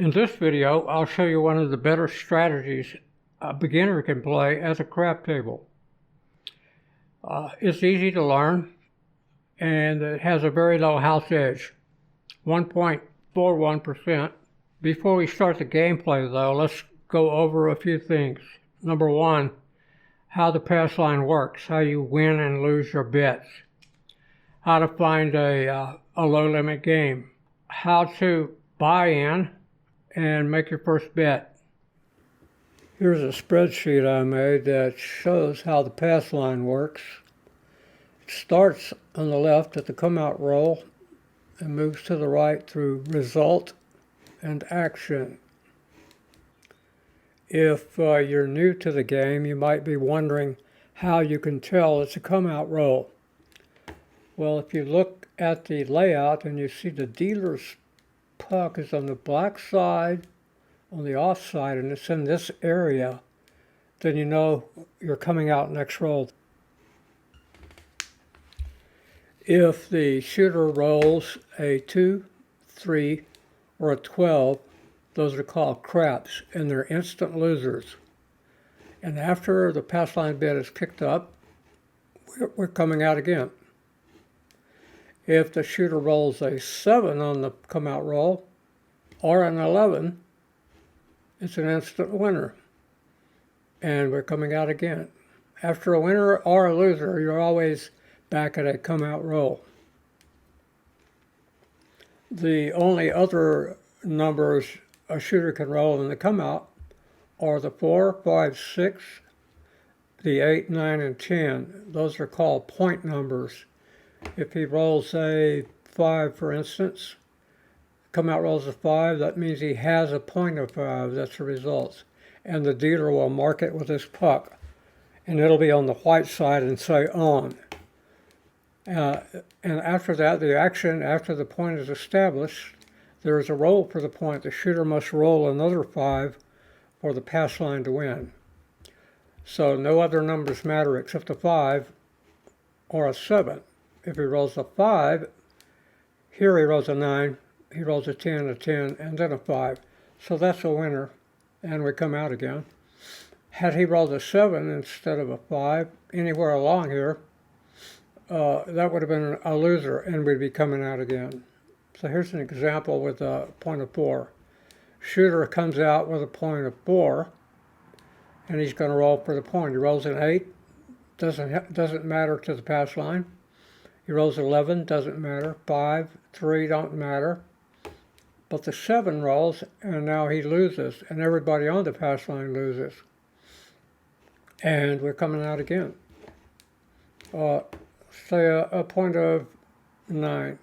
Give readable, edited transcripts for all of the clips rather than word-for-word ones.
In this video, I'll show you one of the better strategies a beginner can play as a craft table. It's easy to learn, and it has a very low house edge, 1.41%. Before we start the gameplay though, let's go over a few things. Number one, how the pass line works, how you win and lose your bets, how to find a low limit game, how to buy in and make your first bet. Here's a spreadsheet I made that shows how the pass line works. It starts on the left at the come out roll and moves to the right through result and action. If you're new to the game, you might be wondering how you can tell it's a come out roll. Well, if you look at the layout and you see the dealer's puck is on the black side, on the off side, and it's in this area, then you know you're coming out next roll. If the shooter rolls a 2, 3, or a 12, those are called craps, and they're instant losers. And after the pass line bet is kicked up, we're coming out again. If the shooter rolls a 7 on the come out roll, or an 11, it's an instant winner. And we're coming out again. After a winner or a loser, you're always back at a come out roll. The only other numbers a shooter can roll in the come out are the 4, 5, 6, the 8, 9, and 10. Those are called point numbers. If he rolls a 5, for instance, come out rolls a 5, that means he has a point of 5. That's the results. And the dealer will mark it with his puck, and it'll be on the white side and say on. And after that, the action, after the point is established, there is a roll for the point. The shooter must roll another 5 for the pass line to win. So no other numbers matter except a 5 or a 7. If he rolls a 5, here he rolls a 9, he rolls a 10, and then a 5. So that's a winner, and we come out again. Had he rolled a 7 instead of a 5, anywhere along here, that would have been a loser, and we'd be coming out again. So here's an example with a point of 4. Shooter comes out with a point of 4, and he's going to roll for the point. He rolls an 8, doesn't matter to the pass line. He rolls 11, doesn't matter. 5, 3 don't matter. But the 7 rolls, and now he loses, and everybody on the pass line loses. And we're coming out again. Say a point of 9.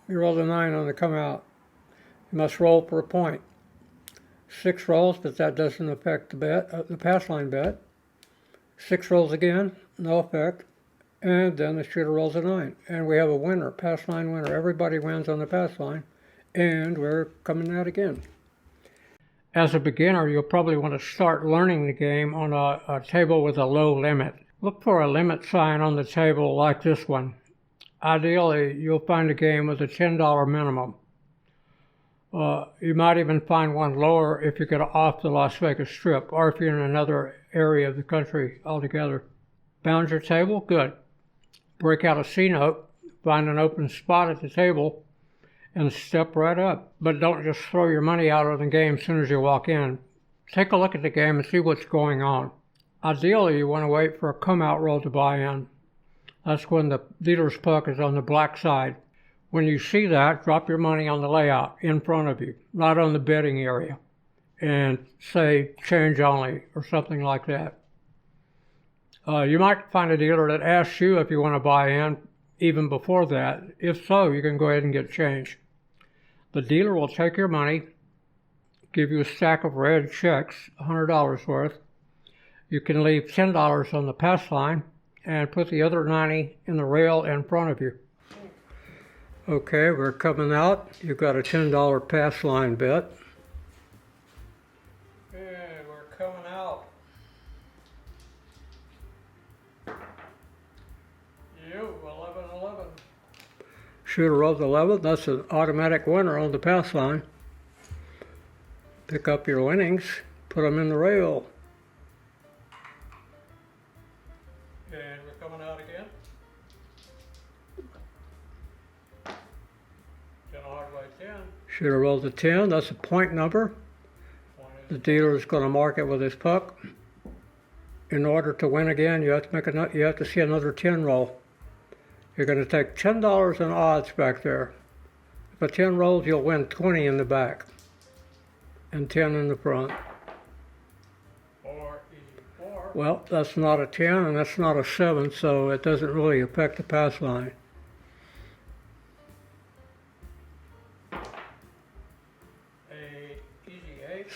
You roll a 9 on the come out. You must roll for a point. 6 rolls, but that doesn't affect the bet, the pass line bet. 6 rolls again, no effect. And then the shooter rolls a 9. And we have a winner, pass line winner. Everybody wins on the pass line. And we're coming out again. As a beginner, you'll probably want to start learning the game on a table with a low limit. Look for a limit sign on the table like this one. Ideally, you'll find a game with a $10 minimum. You might even find one lower if you get off the Las Vegas Strip, or if you're in another area of the country altogether. Found your table? Good. Break out a C note, find an open spot at the table, and step right up. But don't just throw your money out of the game as soon as you walk in. Take a look at the game and see what's going on. Ideally, you want to wait for a come-out roll to buy in. That's when the dealer's puck is on the black side. When you see that, drop your money on the layout in front of you, not on the betting area, and say change only or something like that. You might find a dealer that asks you if you want to buy in even before that. If so, you can go ahead and get change. The dealer will take your money, give you a stack of red checks, $100 worth. You can leave $10 on the pass line and put the other 90 in the rail in front of you. Okay, we're coming out. You've got a $10 pass line bet. And we're coming out. You, 11-11. Shooter rolls 11. That's an automatic winner on the pass line. Pick up your winnings, put them in the rail. And we're coming out again. 10 hard by 10. Should have rolled a 10. That's a point number. The dealer is going to mark it with his puck. In order to win again, you have to see another 10 roll. You're going to take $10 in odds back there. If a 10 rolls, you'll win 20 in the back and 10 in the front. Well, that's not a 10 and that's not a 7, so it doesn't really affect the pass line.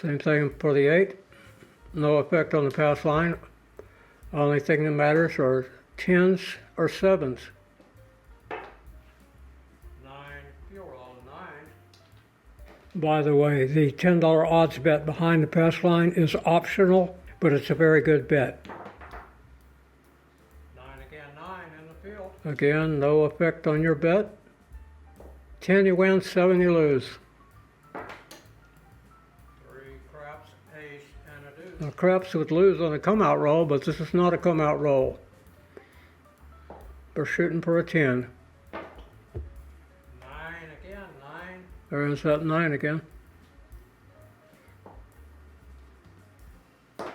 Same thing for the 8. No effect on the pass line. Only thing that matters are 10s or 7s. 9, you're all 9. By the way, the $10 odds bet behind the pass line is optional, but it's a very good bet. 9 again, 9 in the field. Again, no effect on your bet. 10 you win, 7 you lose. Now, craps would lose on a come-out roll, but this is not a come-out roll. We're shooting for a 10. 9 again, 9. There's that 9 again. 3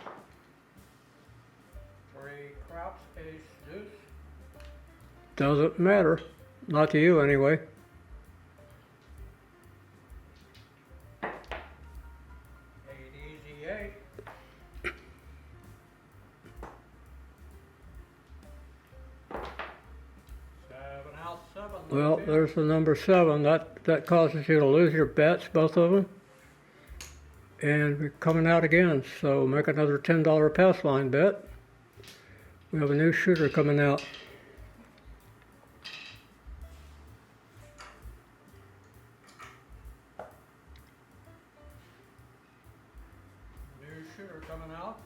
craps, ace, deuce. Doesn't matter. Not to you, anyway. 8, easy 8. Well, there's the number 7. That causes you to lose your bets, both of them. And we're coming out again, so make another $10 pass line bet. We have a new shooter coming out. New shooter coming out.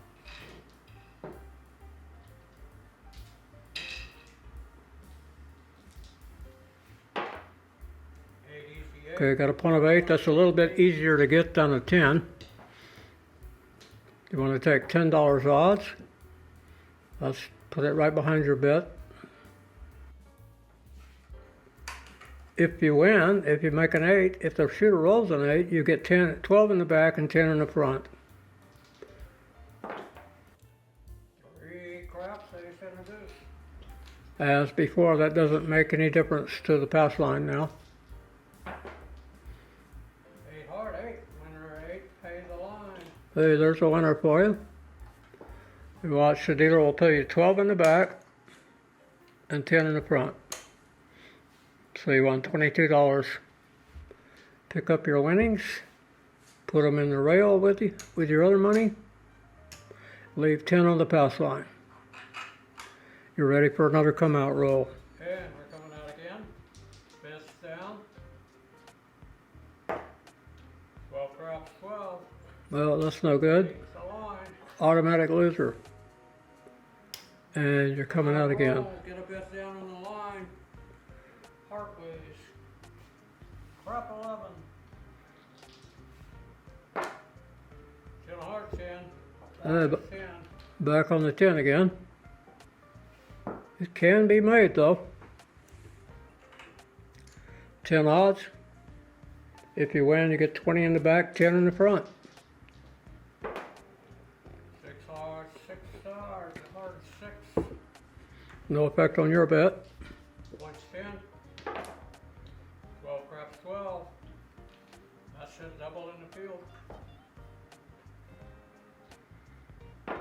Okay, got a point of 8. That's a little bit easier to get than a 10. You want to take $10 odds. Let's put it right behind your bet. If you win, if you make an 8, if the shooter rolls an 8, you get 12 in the back and 10 in the front. 3 craps, ace, and a deuce. As before, that doesn't make any difference to the pass line now. Hey, there's a winner for you. You watch, the dealer will tell you 12 in the back and 10 in the front. So you won $22. Pick up your winnings, put them in the rail with your other money, leave 10 on the pass line. You're ready for another come out roll. Okay, and we're coming out again. Best down. 12 craps, 12. Well, that's no good. Automatic loser. And you're coming out again. Get a bet down on the line. Heartways. Crap 11. 10 heart 10. Back on the 10 again. It can be made though. 10 odds. If you win, you get 20 in the back, 10 in the front. 6. No effect on your bet. Points 10. 12 craps 12. That should double in the field. 9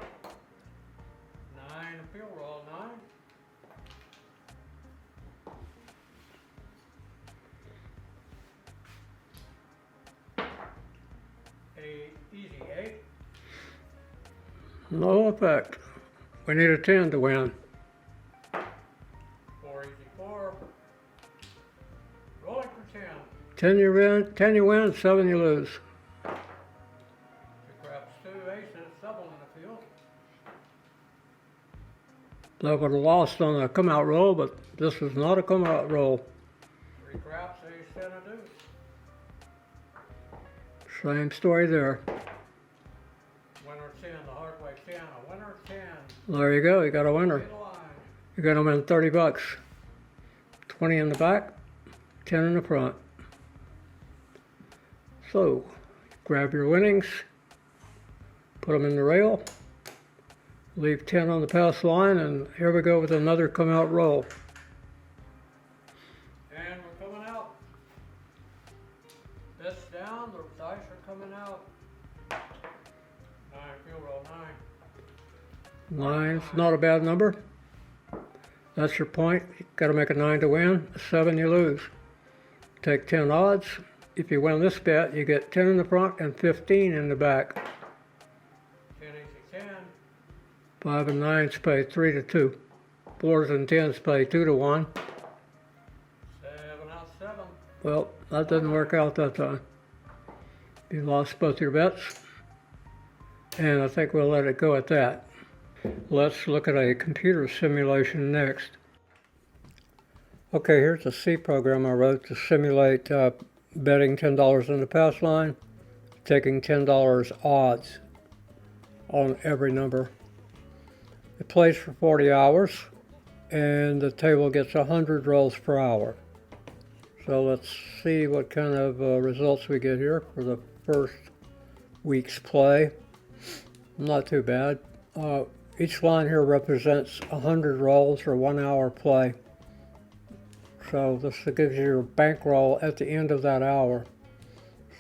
a field roll, 9. 8, easy 8. No effect. We need a 10 to win. 4, easy 4. Rolling for 10. 10 you win, 7 you lose. 2 craps, 2 aces, double in the field. They would have lost on a come out roll, but this is not a come out roll. 3 craps, ace, and a deuce. Same story there. There you go, you got a winner. You're gonna win 30 bucks. 20 in the back, 10 in the front. So, grab your winnings, put them in the rail, leave 10 on the pass line, and here we go with another come out roll. And we're coming out. Bets down, the dice are coming out. 9, field roll 9. 9's not a bad number. That's your point. You gotta make a 9 to win. A 7 you lose. Take 10 odds. If you win this bet, you get 10 in the front and 15 in the back. 10 easy 10. 5 and 9s pay 3 to 2. 4s and 10s pay 2 to 1. 7 out 7. Well, that didn't work out that time. You lost both your bets. And I think we'll let it go at that. Let's look at a computer simulation next. Okay, here's a C program I wrote to simulate betting $10 in the pass line, taking $10 odds on every number. It plays for 40 hours, and the table gets 100 rolls per hour. So let's see what kind of results we get here for the first week's play. Not too bad. Each line here represents 100 rolls or 1 hour play. So this gives you your bankroll at the end of that hour.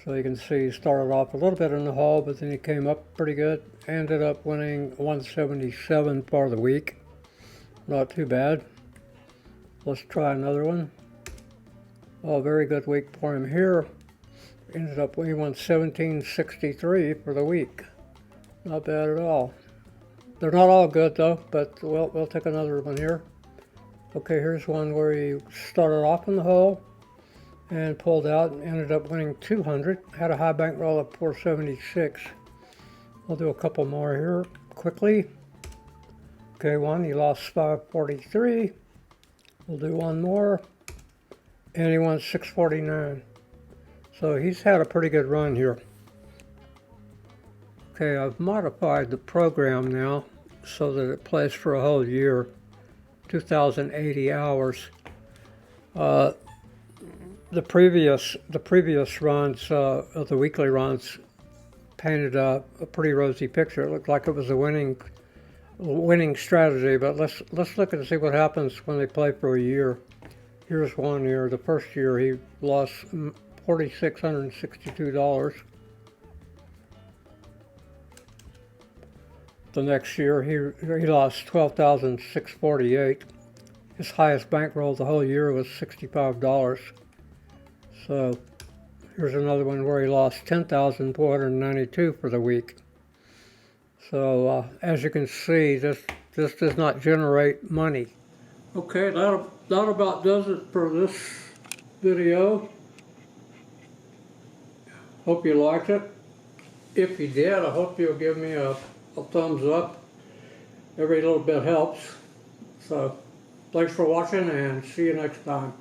So you can see he started off a little bit in the hole, but then he came up pretty good. Ended up winning 177 for the week. Not too bad. Let's try another one. Oh, very good week for him here. Ended up winning 1763 for the week. Not bad at all. They're not all good though, but we'll take another one here. Okay, here's one where he started off in the hole and pulled out and ended up winning 200. Had a high bankroll of 476. We'll do a couple more here quickly. Okay, one, he lost 543. We'll do one more. And he won 649. So he's had a pretty good run here. Okay, I've modified the program now so that it plays for a whole year, 2,080 hours. The previous runs, of the weekly runs, painted a pretty rosy picture. It looked like it was a winning strategy. But let's look and see what happens when they play for a year. Here's one year. The first year he lost $4,662. The next year, he lost $12,648. His highest bankroll the whole year was $65. So here's another one where he lost $10,492 for the week. So as you can see, this does not generate money. Okay, that about does it for this video. Hope you liked it. If you did, I hope you'll give me a thumbs up. Every little bit helps. So thanks for watching and see you next time.